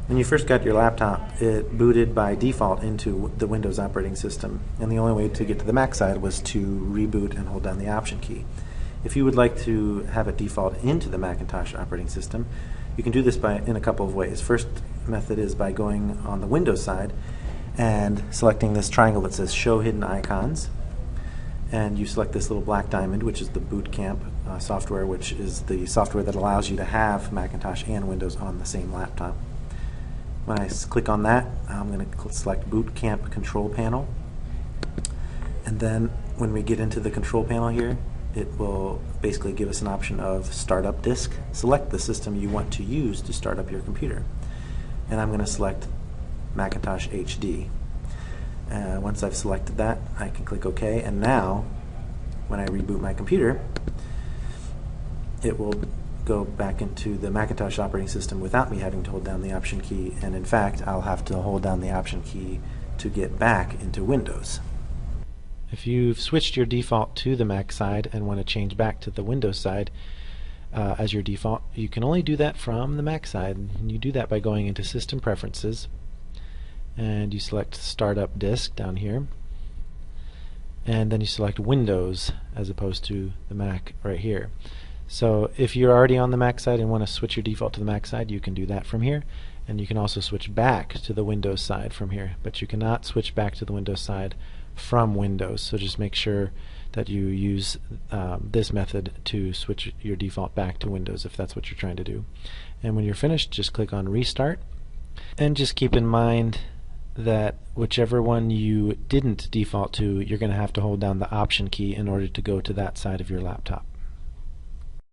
When you first got your laptop, it booted by default into the Windows operating system, and the only way to get to the Mac side was to reboot and hold down the Option key. If you would like to have it default into the Macintosh operating system, you can do this in a couple of ways. First method is by going on the Windows side and selecting this triangle that says Show Hidden Icons, and you select this little black diamond, which is the Boot Camp software, which is the software that allows you to have Macintosh and Windows on the same laptop. When I click on that, I'm going to select Boot Camp Control Panel, and then when we get into the control panel here, it will basically give us an option of Startup Disk. Select the system you want to use to start up your computer, and I'm going to select Macintosh HD. Once I've selected that, I can click OK, and now when I reboot my computer, it will go back into the Macintosh operating system without me having to hold down the Option key, and in fact I'll have to hold down the Option key to get back into Windows. If you've switched your default to the Mac side and want to change back to the Windows side as your default, you can only do that from the Mac side, and you do that by going into System Preferences, and you select Startup Disk down here, and then you select Windows as opposed to the Mac right here. So if you're already on the Mac side and want to switch your default to the Mac side, you can do that from here, and you can also switch back to the Windows side from here, but you cannot switch back to the Windows side from Windows. So just make sure that you use this method to switch your default back to Windows if that's what you're trying to do. And when you're finished, just click on Restart, and just keep in mind that whichever one you didn't default to, you're going to have to hold down the Option key in order to go to that side of your laptop.